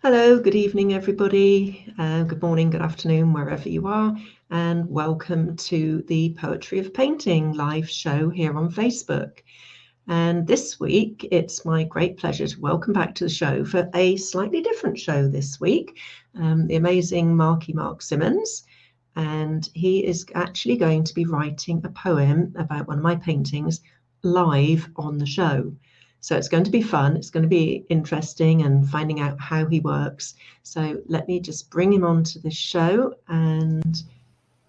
Hello, good evening, everybody. Good morning, good afternoon, wherever you are, and welcome to the Poetry of Painting live show here on Facebook. And this week, it's my great pleasure to welcome back to the show for a slightly different show this week, the amazing Markey Mark Symmonds. And he is actually going to be writing a poem about one of my paintings live on the show. So it's going to be fun. It's going to be interesting and finding out how he works. So let me just bring him onto the show and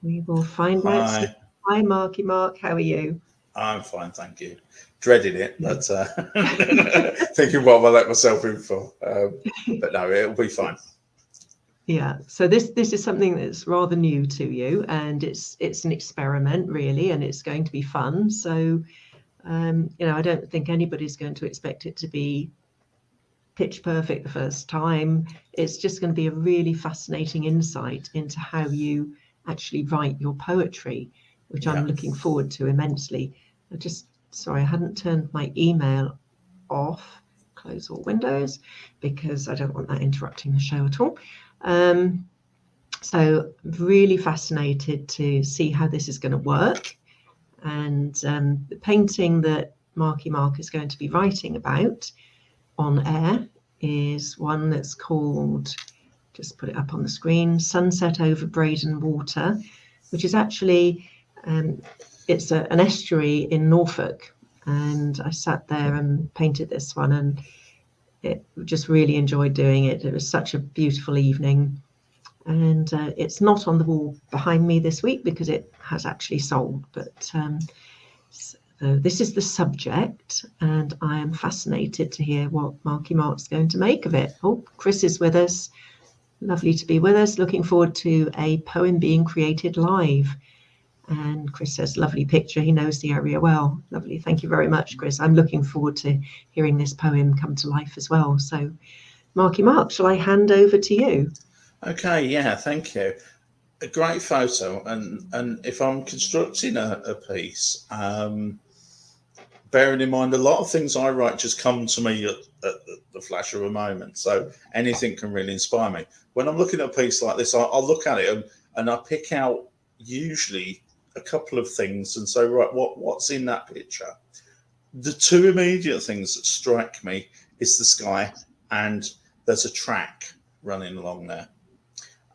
we will find out. So, Hi, hi, Marky Mark. How are you? I'm fine, thank you. Dreaded it, but thinking what will I let myself in for? But no, it'll be fine. Yeah. So this is something that's rather new to you, and it's an experiment really, and it's going to be fun. So I don't think anybody's going to expect it to be pitch perfect the first time. It's just going to be a really fascinating insight into how you actually write your poetry, which I'm Yeah, looking forward to immensely. Sorry, I hadn't turned my email off. Close all windows because I don't want that interrupting the show at all. So really fascinated to see how this is going to work. And the painting that Marky Mark is going to be writing about on air is one that's called, just put it up on the screen, Sunset Over Braden Water, which is actually, it's an estuary in Norfolk. And I sat there and painted this one and it just really enjoyed doing it. It was such a beautiful evening. And it's not on the wall behind me this week because it has actually sold, but so this is the subject, and I am fascinated to hear what Marky Mark's going to make of it. Oh, Chris is with us. Lovely to be with us. Looking forward to a poem being created live. And Chris says, lovely picture. He knows the area well. Lovely. Thank you very much, Chris. I'm looking forward to hearing this poem come to life as well. So, Marky Mark, shall I hand over to you? okay, yeah, thank you. A great photo, and if I'm constructing a piece, bearing in mind a lot of things I write just come to me at the flash of a moment, so anything can really inspire me. When I'm looking at a piece like this, I'll look at it and I pick out usually a couple of things and say, right, what's in that picture? The two immediate things that strike me is the sky, and there's a track running along there.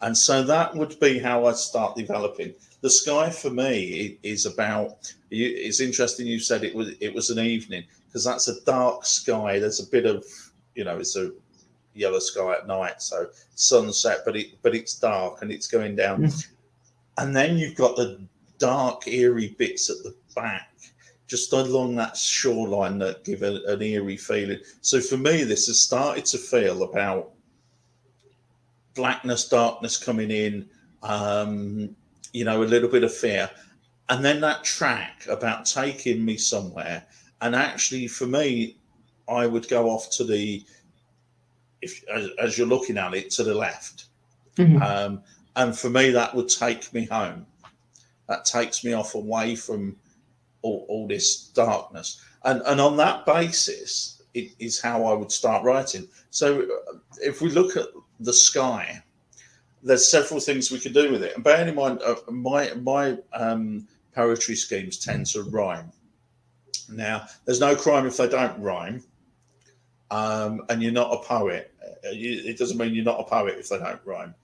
And so that would be how I start developing. The sky for me is about. It's interesting you said it was an evening, because that's a dark sky. There's a bit of, it's a yellow sky at night, so sunset, but it's dark and it's going down. And then you've got the dark, eerie bits at the back, just along that shoreline, that give an eerie feeling. So for me, this has started to feel about blackness, darkness coming in, a little bit of fear. And then that track about taking me somewhere. And actually, for me, I would go off to as you're looking at it, to the left. Mm-hmm. And for me, that would take me home. That takes me off away from all this darkness. And on that basis, it is how I would start writing. So if we look at the sky, there's several things we can do with it. And bearing in mind, my poetry schemes tend to rhyme. Now, there's no crime if they don't rhyme, and you're not a poet. It doesn't mean you're not a poet if they don't rhyme.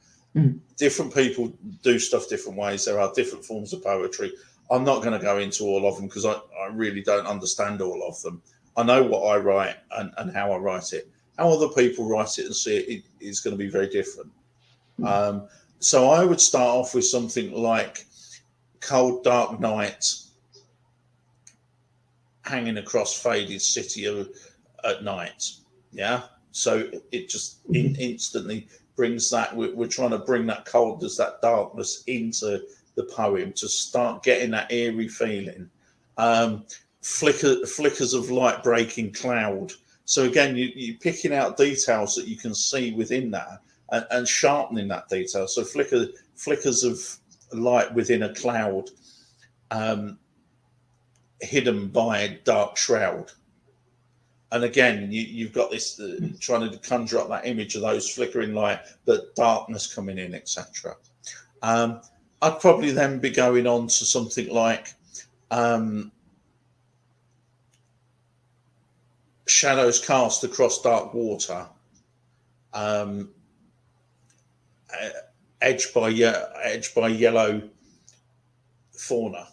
Different people do stuff different ways. There are different forms of poetry. I'm not going to go into all of them because I really don't understand all of them. I know what I write and how I write it. How other people write it and see it is going to be very different. So I would start off with something like cold, dark night hanging across faded city at night. Yeah. So it just instantly brings that. We're trying to bring that coldness, that darkness into the poem to start getting that eerie feeling. Flickers of light breaking cloud. So again, you're picking out details that you can see within that and sharpening that detail. So flickers of light within a cloud, hidden by a dark shroud. and again, you've got this trying to conjure up that image of those flickering light, but darkness coming in, etc. I'd probably then be going on to something like shadows cast across dark water, edged by yellow fauna,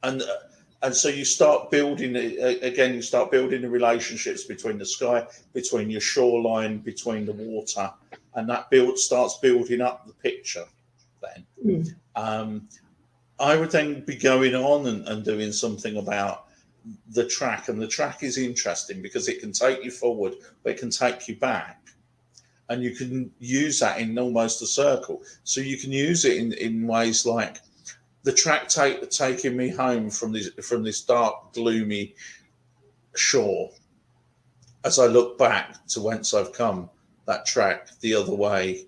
and so you start building again. You start building the relationships between the sky, between your shoreline, between the water, and that starts building up the picture. Then I would then be going on and doing something about the track, and the track is interesting because it can take you forward, but it can take you back, and you can use that in almost a circle. So you can use it in ways like the track taking me home from this dark, gloomy shore. As I look back to whence I've come, that track the other way,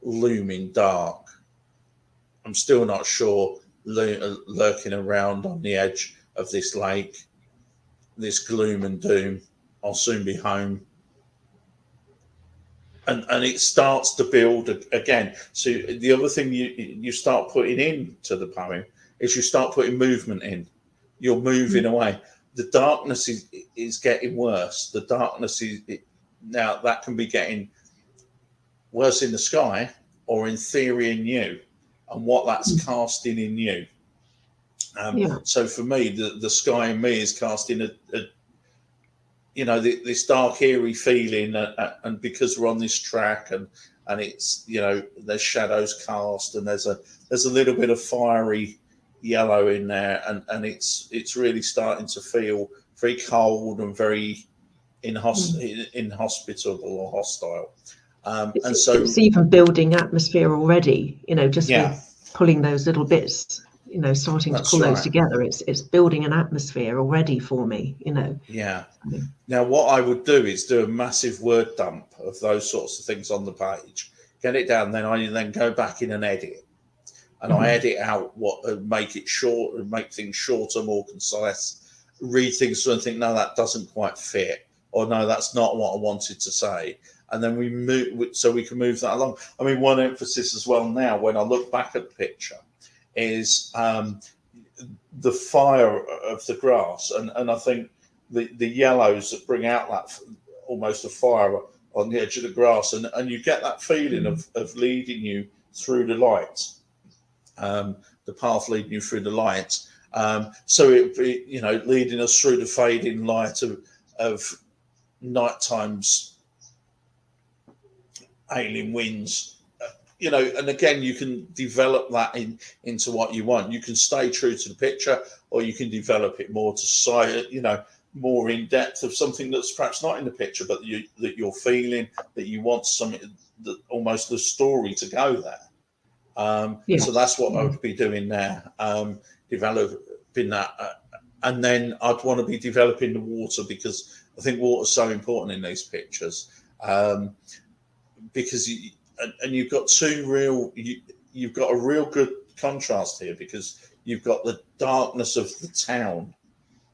looming dark. I'm still not sure, lurking around on the edge of this lake, this gloom and doom. I'll soon be home. And it starts to build again. So the other thing you start putting into the poem is you start putting movement in. You're moving away. The darkness is getting worse. The darkness now that can be getting worse in the sky, or in theory in you, and what that's casting in you. So for me, the sky in me is casting this dark, eerie feeling, and because we're on this track, and it's, there's shadows cast, and there's a little bit of fiery yellow in there, and it's really starting to feel very cold and very inhospitable or hostile. And so it's even building atmosphere already, just with pulling those little bits, starting to pull those together. It's building an atmosphere already for me, Now what I would do is do a massive word dump of those sorts of things on the page, get it down, then I then go back in and edit, and I edit out make it short, and make things shorter, more concise, read things through and think, no, that doesn't quite fit, or no, that's not what I wanted to say. And then we move, so we can move that along. I mean, one emphasis as well now, when I look back at the picture, is the fire of the grass, and I think the yellows that bring out that almost a fire on the edge of the grass, and you get that feeling of leading you through the light, the path leading you through the light. So it be, leading us through the fading light of nighttime's ailing winds, and again, you can develop that into what you want. You can stay true to the picture, or you can develop it more to sight, more in depth of something that's perhaps not in the picture, but that you're feeling, that you want something, that almost the story to go there. So that's what I would be doing there, developing that, and then I'd want to be developing the water, because I think water's so important in these pictures. Because you've got you've got a real good contrast here, because you've got the darkness of the town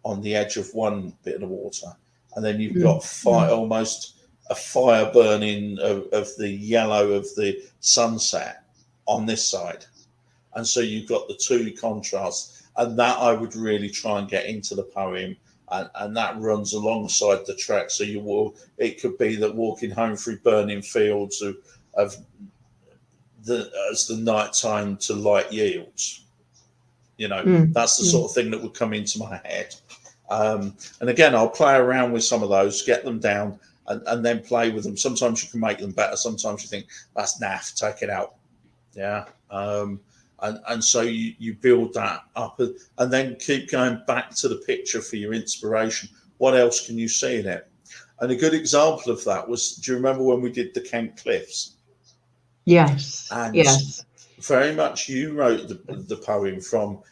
on the edge of one bit of the water, and then you've got almost a fire burning of the yellow of the sunset on this side, and so you've got the two contrasts, and that I would really try and get into the poem. And that runs alongside the track. So it could be that walking home through burning fields as the nighttime to light yields. That's the sort of thing that would come into my head. And again, I'll play around with some of those, get them down, and then play with them. Sometimes you can make them better. Sometimes you think, that's naff, take it out. Yeah. And so you build that up, and then keep going back to the picture for your inspiration. What else can you see in it? And a good example of that was, do you remember when we did the Kent Cliffs? Yes. And yes. Very much you wrote the poem from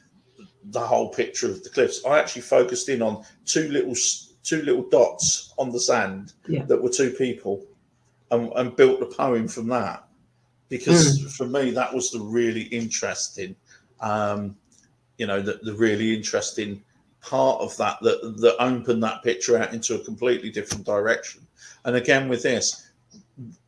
the whole picture of the cliffs. I actually focused in on two little dots on the sand that were two people, and built the poem from that. Because for me, that was the really interesting, the really interesting part of that opened that picture out into a completely different direction. And again, with this,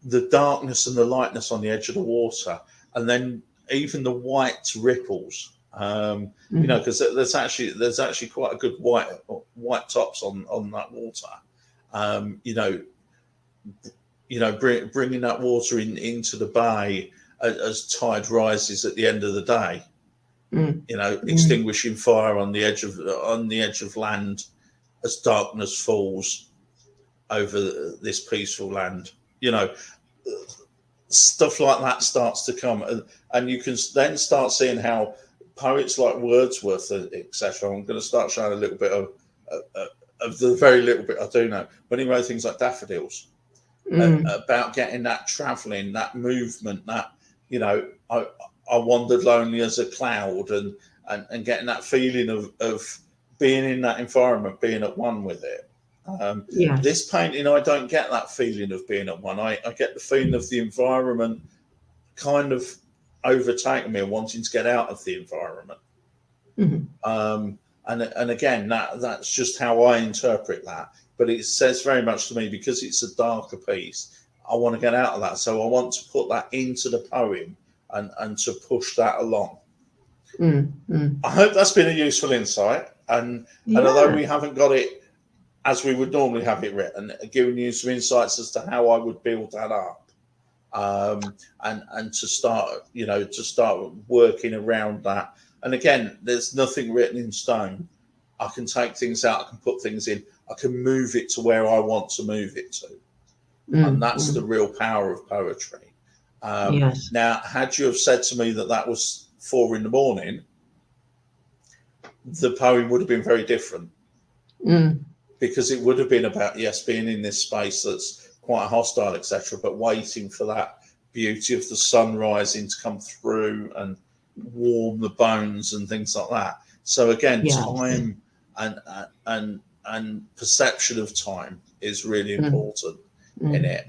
the darkness and the lightness on the edge of the water, and then even the white ripples, you know, because there's actually quite a good white tops on that water. Bringing that water into the bay as tide rises at the end of the day. Extinguishing fire on the edge of land as darkness falls over this peaceful land. Stuff like that starts to come, and you can then start seeing how poets like Wordsworth, etc. I'm going to start showing a little bit of the very little bit I do know. When he wrote things like Daffodils, about getting that travelling, that movement, that I wandered lonely as a cloud, and getting that feeling of being in that environment, being at one with it. Yes. This painting, I don't get that feeling of being at one. I get the feeling of the environment kind of overtaking me and wanting to get out of the environment. And again, that's just how I interpret that. But it says very much to me, because it's a darker piece, I want to get out of that. So I want to put that into the poem and to push that along. I hope that's been a useful insight. And although we haven't got it as we would normally have it written, giving you some insights as to how I would build that up, and to start working around that. And again, there's nothing written in stone. I can take things out, I can put things in, I can move it to where I want to move it to. And that's the real power of poetry. Yes. Now, had you have said to me that was 4 a.m, the poem would have been very different. Because it would have been about, yes, being in this space that's quite hostile, etc., but waiting for that beauty of the sun rising to come through and warm the bones and things like that. So again, time and perception of time is really important in it.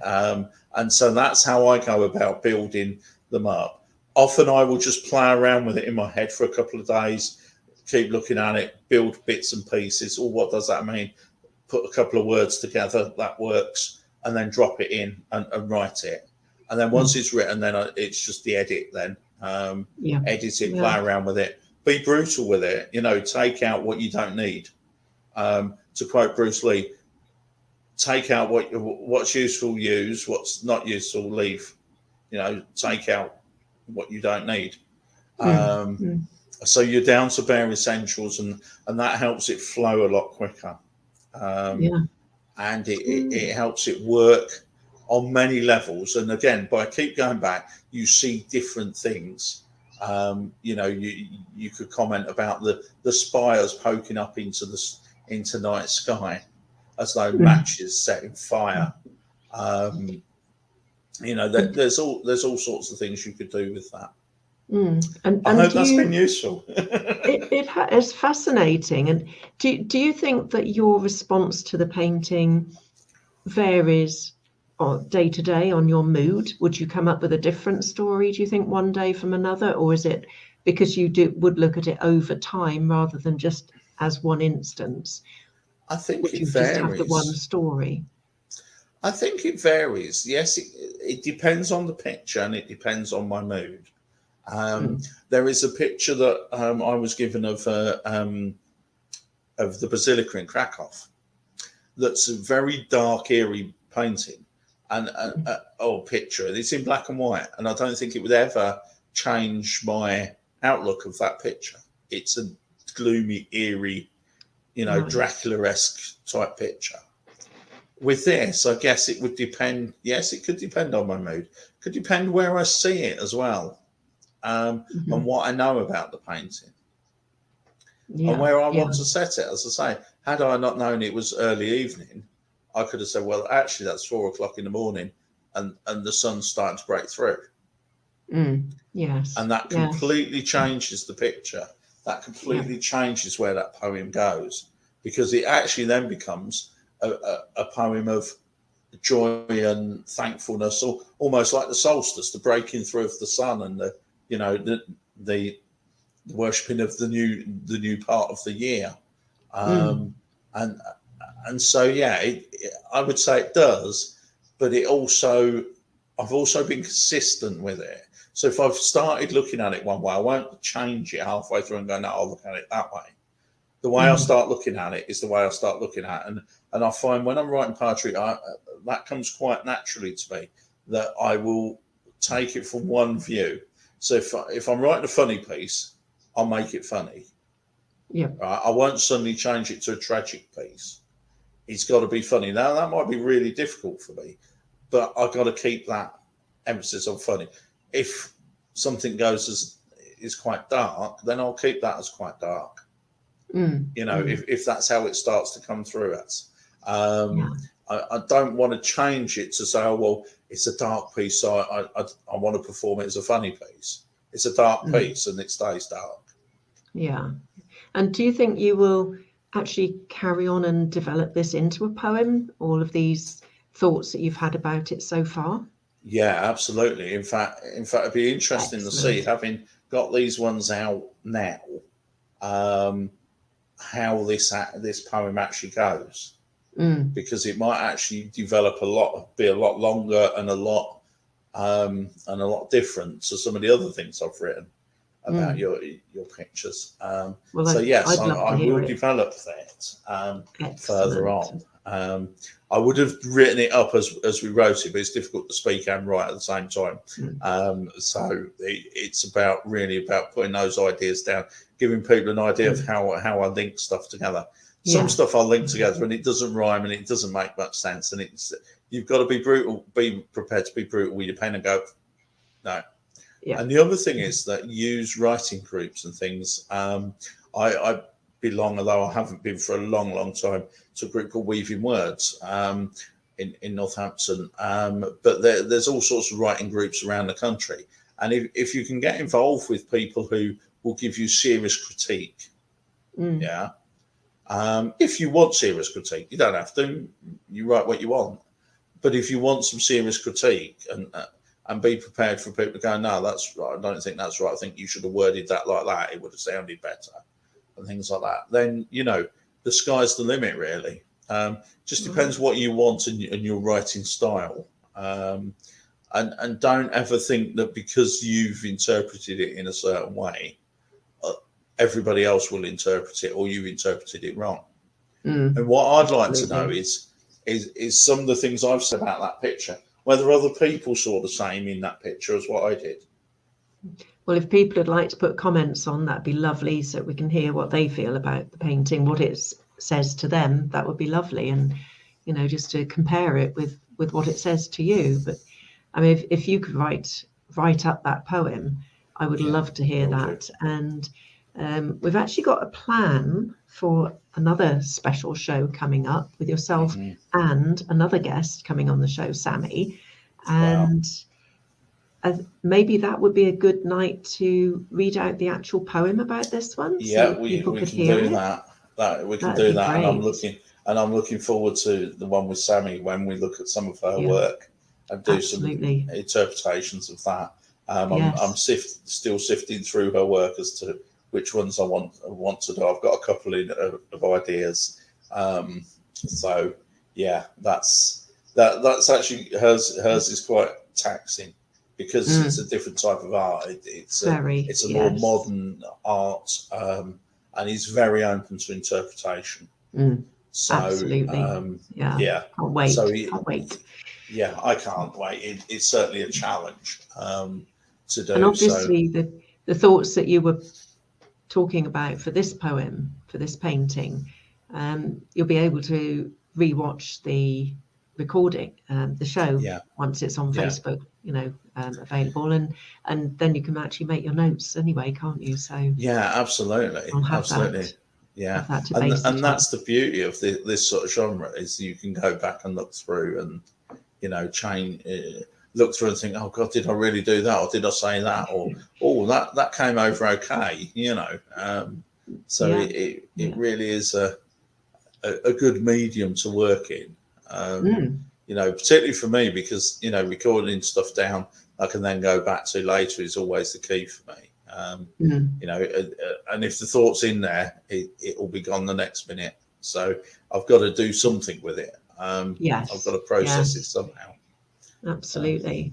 And so that's how I go about building them up. Often I will just play around with it in my head for a couple of days, keep looking at it, build bits and pieces. Or what does that mean? Put a couple of words together, that works, and then drop it in and write it. And then once it's written, then it's just the edit then. Edit it, play around with it, be brutal with it, take out what you don't need. To quote Bruce Lee, take out what's useful, use, what's not useful, leave. Take out what you don't need. So you're down to bare essentials, and that helps it flow a lot quicker. And it helps it work on many levels. And again, by keep going back, you see different things. You could comment about the spires poking up into night sky as though matches setting fire. There's all sorts of things you could do with that. And I hope that's been useful. It's fascinating. And do you think that your response to the painting varies day to day on your mood? Would you come up with a different story, do you think, one day from another? Or is it because you would look at it over time rather than just as one instance? I think would it you varies. Just have the one story? I think it varies. Yes, it depends on the picture and it depends on my mood. There is a picture that I was given of the Basilica in Krakow. That's a very dark, eerie painting and picture. It's in black and white, and I don't think it would ever change my outlook of that picture. It's a gloomy, eerie, Dracula-esque type picture. With this, I guess it would depend. Yes, it could depend on my mood. It could depend where I see it as well. And what I know about the painting and where I want to set it. As I say, had I not known it was early evening, I could have said, well, actually that's 4 a.m, and the sun's starting to break through. Yes. And that completely changes the picture. That completely changes where that poem goes, because it actually then becomes a poem of joy and thankfulness, or almost like the solstice, the breaking through of the sun, and the worshipping of the new part of the year. and so yeah, I would say it does, but I've also been consistent with it. So if I've started looking at it one way, I won't change it halfway through and go, no, I'll look at it that way. The way I start looking at it is the way I start looking at it. And I find when I'm writing poetry, that comes quite naturally to me, that I will take it from one view. So if I'm writing a funny piece, I'll make it funny. Yeah. I won't suddenly change it to a tragic piece. It's got to be funny. Now, that might be really difficult for me, but I've got to keep that emphasis on funny. If something is quite dark, then I'll keep that as quite dark. If that's how it starts to come through us. I don't want to change it to say, oh, well, it's a dark piece, so I want to perform it as a funny piece. It's a dark piece and it stays dark. Yeah. And do you think you will actually carry on and develop this into a poem, all of these thoughts that you've had about it so far? Yeah, absolutely. In fact, it'd be interesting to see, having got these ones out now, how this poem actually goes, because it might actually develop be a lot longer and a lot different to some of the other things I've written about your pictures. So yes, I will develop that further on. I would have written it up as we wrote it, but it's difficult to speak and write at the same time. So it's really about putting those ideas down, giving people an idea of how I link stuff together. Some stuff I'll link together and it doesn't rhyme and it doesn't make much sense. And you've got to be prepared to be brutal with your pen and go, no. Yeah. And the other thing is that use writing groups and things. I belong, although I haven't been for a long, long time, to a group called Weaving Words in Northampton. But there's all sorts of writing groups around the country. And if you can get involved with people who will give you serious critique, if you want serious critique, you don't have to. You write what you want. But if you want some serious critique and be prepared for people to go, no, that's right, I don't think that's right, I think you should have worded that like that, it would have sounded better, and things like that, then, the sky's the limit, really. Just depends what you want and your writing style. And don't ever think that because you've interpreted it in a certain way, everybody else will interpret it or you've interpreted it wrong. And what I'd like to know is some of the things I've said about that picture, whether other people saw the same in that picture as what I did. Well, if people would like to put comments on, that'd be lovely, so we can hear what they feel about the painting, what it says to them. That would be lovely, and just to compare it with what it says to you. But I mean, if you could write up that poem, I would love to hear that. And we've actually got a plan for another special show coming up with yourself and another guest coming on the show, Sammy. And maybe that would be a good night to read out the actual poem about this one. Yeah, we can do that. We can do that. And I'm looking forward to the one with Sammy when we look at some of her work and do some interpretations of that. I'm still sifting through her work as to which ones I want to do. I've got a couple of ideas. So yeah, that's actually hers is quite taxing because it's a different type of art. It's a more modern art, and it's very open to interpretation. So absolutely, can't wait. Can't wait. Yeah, I can't wait. It's certainly a challenge to do. And obviously, the thoughts that you were talking about for this poem, for this painting, you'll be able to rewatch the recording, the show, once it's on Facebook, available, and then you can actually make your notes anyway, can't you? So yeah, absolutely, absolutely. Yeah, and that's the beauty of this sort of genre, is you can go back and look through and look through and think, oh God, did I really do that, or did I say that, or that came over okay, so it really is a good medium to work in, particularly for me, because recording stuff down I can then go back to later is always the key for me. You know, and if the thought's in there, it will be gone the next minute. So I've got to do something with it. Yes. I've got to process it somehow. Absolutely.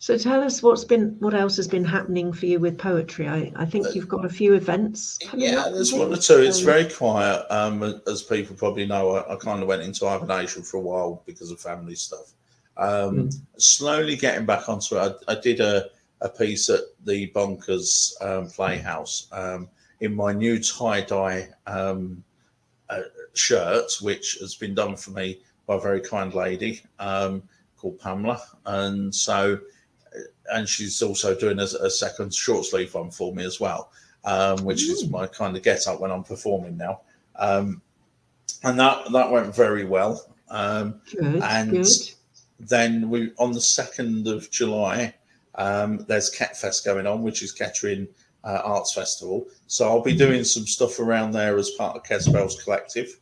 So tell us what else has been happening for you with poetry. I think you've got a few events coming up. Yeah, there's one or two. It's very quiet. As people probably know, I kind of went into hibernation for a while because of family stuff. Slowly getting back onto it. I did a piece at the Bonkers Playhouse in my new tie-dye shirt, which has been done for me by a very kind lady called Pamela. And so, and she's also doing a second short sleeve one for me as well, which is my kind of get up when I'm performing now. And that went very well. Good. Then we, on the 2nd of July, there's Ketfest going on, which is Kettering Arts Festival. So I'll be doing some stuff around there as part of Kezabel's collective,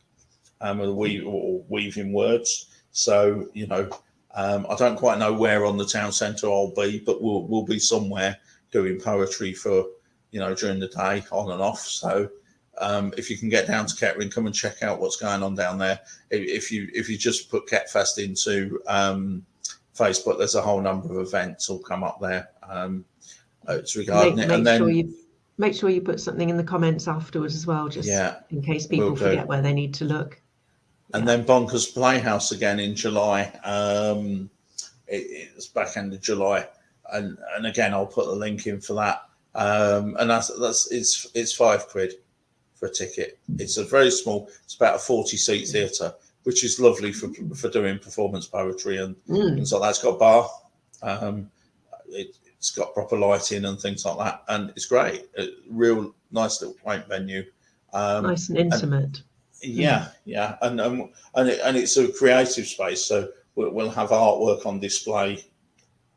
weaving words. So, you know, I don't quite know where on the town centre I'll be, but we'll be somewhere doing poetry for, you know, during the day, on and off. So if you can get down to Kettering, come and check out what's going on down there. If you just put Ketfest into Facebook, there's a whole number of events will come up there. It's regarding it. And then make sure you put something in the comments afterwards as well, just in case people forget where they need to look. And then Bonkers Playhouse again in July. It's back end of July, and again I'll put the link in for that. And it's £5 for a ticket. It's a very small. It's about a 40-seat theatre, which is lovely for doing performance poetry and things like that. It's got a bar. It's got proper lighting and things like that, and it's great. A real nice little quaint venue. Nice and intimate. Yeah, and it's a creative space, so we'll have artwork on display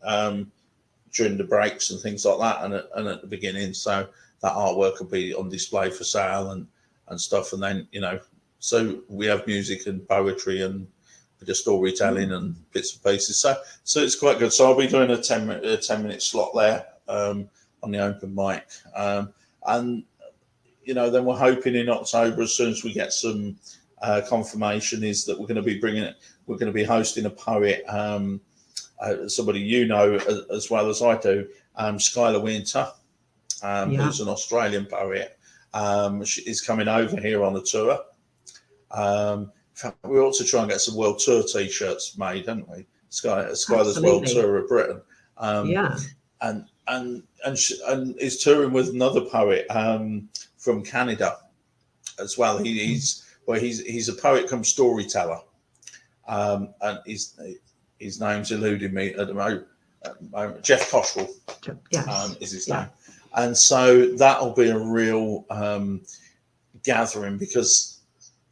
during the breaks and things like that, and at the beginning, so that artwork will be on display for sale and stuff, and then, you know, so we have music and poetry and a bit of storytelling and bits and pieces, so it's quite good. So I'll be doing a 10-minute slot there on the open mic, and you know, then we're hoping in October, as soon as we get some confirmation, is that we're going to be hosting a poet, somebody you know as well as I do, Skylar Winter, who's an Australian poet. She is coming over here on a tour. In fact, we ought to try and get some World Tour T-shirts made, don't we? Skylar's World Tour of Britain. And is touring with another poet from Canada as well. He's a poet come storyteller, and his name's eluding me at the moment. Jeff Cottrell is his name, and so that'll be a real gathering, because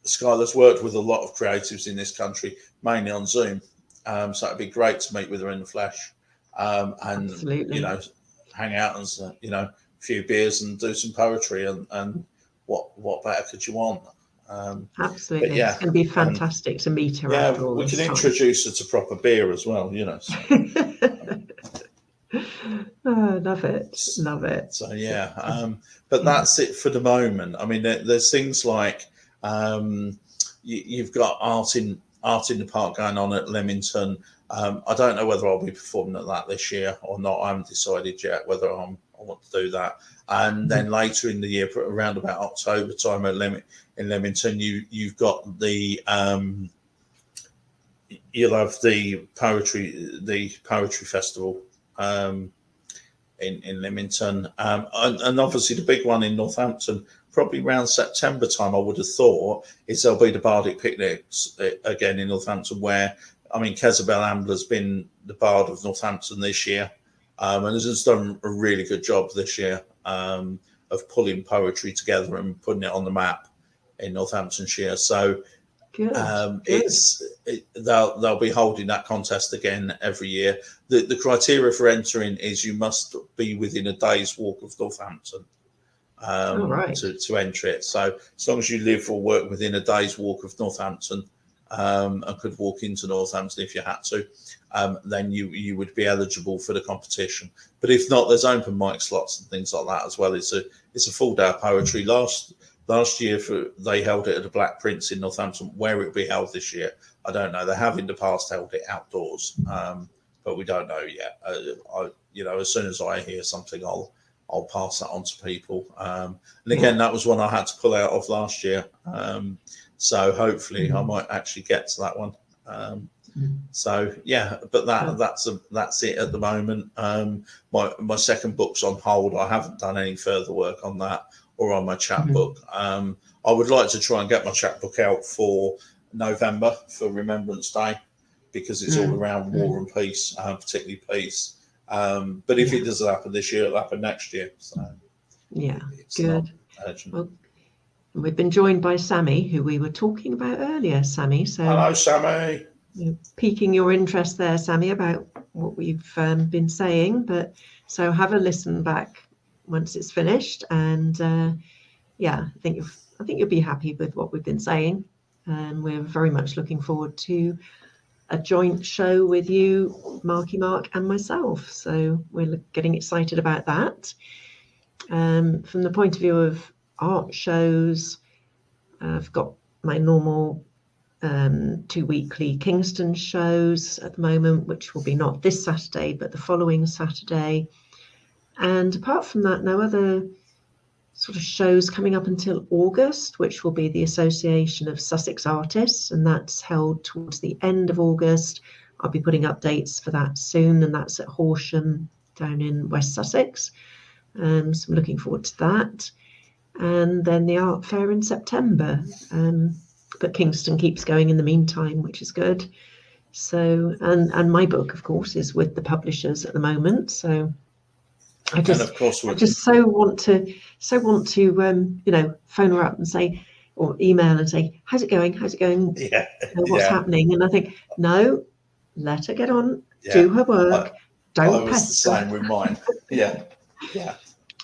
Skylar's worked with a lot of creatives in this country, mainly on Zoom. So it'd be great to meet with her in the flesh, and Absolutely. you know, hang out and, you know, a few beers and do some poetry, and what better could you want? Absolutely. It's going to be fantastic to meet her. Yeah, after all we this can time. introduce her to proper beer as well, you know. So. Oh, love it. So yeah, but that's it for the moment. I mean, there's things like you've got art in the park going on at Leamington. I don't know whether I'll be performing at that this year or not. I haven't decided yet whether I want to do that. And then later in the year, around about October time in Leamington, you've got the you'll have the poetry festival in Leamington, and obviously the big one in Northampton, probably around September time, I would have thought, is there'll be the Bardic Picnics again in Northampton, where, I mean, Kezabel Ambler's been the Bard of Northampton this year, and has done a really good job this year of pulling poetry together and putting it on the map in Northamptonshire. So they'll be holding that contest again every year. The criteria for entering is you must be within a day's walk of Northampton to enter it. So as long as you live or work within a day's walk of Northampton, and could walk into Northampton if you had to, then you would be eligible for the competition. But if not, there's open mic slots and things like that as well. It's a full day of poetry. Last year they held it at the Black Prince in Northampton. Where it will be held this year, I don't know. They have in the past held it outdoors, but we don't know yet. As soon as I hear something, I'll pass that on to people. And again, that was one I had to pull out of last year. So hopefully I might actually get to that one. So yeah, but that's it at the moment. My second book's on hold. I haven't done any further work on that or on my chapbook. I would like to try and get my chapbook out for November for Remembrance Day, because it's all around war and peace, particularly peace. But if it doesn't happen this year, it'll happen next year. So good. Well, we've been joined by Sammy, who we were talking about earlier. Sammy, so hello, Sammy. Piquing your interest there, Sammy, about what we've been saying. But so have a listen back once it's finished, and I think you'll be happy with what we've been saying. And we're very much looking forward to a joint show with you, Markey Mark and myself. So we're getting excited about that. From the point of view of art shows, I've got my normal 2 weekly Kingston shows at the moment, which will be not this Saturday, but the following Saturday. And apart from that, no other sort of shows coming up until August, which will be the Association of Sussex Artists, and that's held towards the end of August. I'll be putting up dates for that soon, and that's at Horsham down in West Sussex. So I'm looking forward to that. And then the art fair in September. But Kingston keeps going in the meantime, which is good. So, and my book, of course, is with the publishers at the moment. So I just so want to phone her up and say, or email and say, how's it going? Yeah. What's happening? And I think, no, let her get on, do her work. Don't pester. The same with mine. Yeah.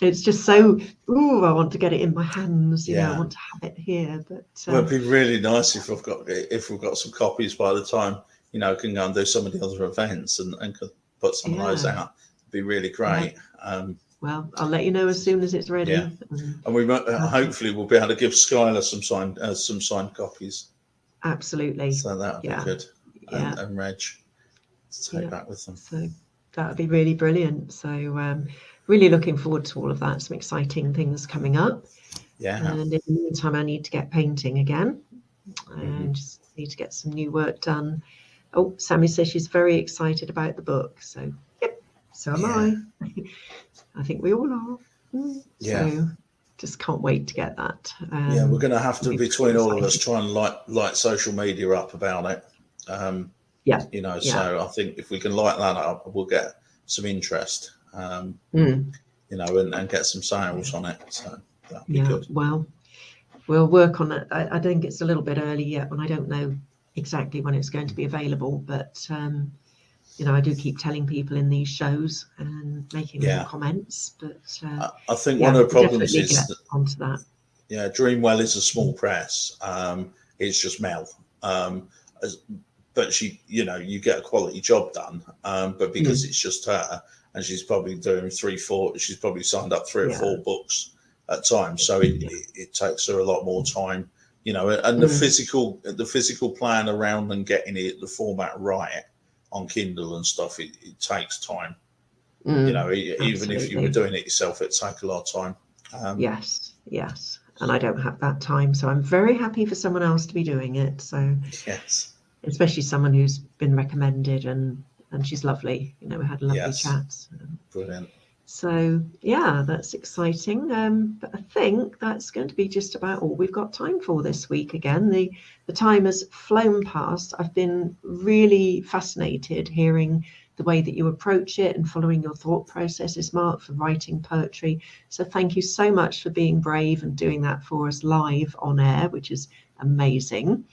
It's just so, I want to get it in my hands. I want to have it here. But it'd be really nice if we've got some copies by the time can go and do some of the other events and could put some of those out. It'd be really great. Well, I'll let you know as soon as it's ready. Yeah. And we hopefully we'll be able to give Skylar some signed copies. Absolutely. So that would be good. And Reg to take back with them. So that would be really brilliant. So really looking forward to all of that. Some exciting things coming up. Yeah. And in the meantime, I need to get painting again. And just need to get some new work done. Oh, Sammy says she's very excited about the book. So, yep, so am I. I think we all are. Yeah. So just can't wait to get that. We're going to have to, between all of us, try and light social media up about it. So I think if we can light that up, we'll get some interest. And get some sales on it. So that'd be good. Well, we'll work on it. I think it's a little bit early yet, and I don't know exactly when it's going to be available. But I do keep telling people in these shows and making little comments. But I think one of the problems is onto that. Yeah, Dreamwell is a small press. It's just Mel. But she, you get a quality job done. But because it's just her. And she's probably doing she's probably signed up 3 or 4 books at times. So it takes her a lot more time, and the physical plan around and getting the format right on Kindle and stuff, it takes time. Even if you were doing it yourself, it'd take a lot of time. Yes. And I don't have that time. So I'm very happy for someone else to be doing it. So yes, especially someone who's been recommended and she's lovely. We had a lovely chat. Brilliant. So that's exciting. But I think that's going to be just about all we've got time for this week. Again, the time has flown past. I've been really fascinated hearing the way that you approach it and following your thought processes, Mark, for writing poetry. So thank you so much for being brave and doing that for us live on air, which is amazing.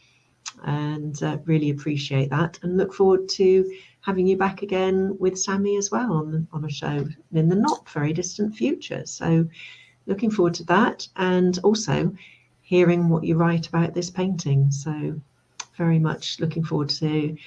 And really appreciate that, and look forward to having you back again with Sammy as well on a show in the not very distant future. So looking forward to that, and also hearing what you write about this painting. So very much looking forward to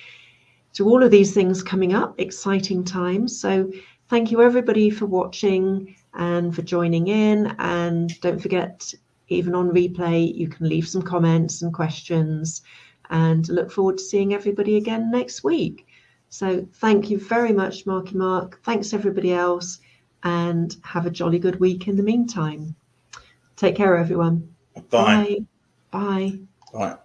all of these things coming up. Exciting times. So thank you everybody for watching and for joining in. And don't forget, even on replay, you can leave some comments and questions, and look forward to seeing everybody again next week. So thank you very much, Marky Mark. Thanks everybody else, and have a jolly good week in the meantime. Take care, everyone. Bye. Bye. Bye. Bye.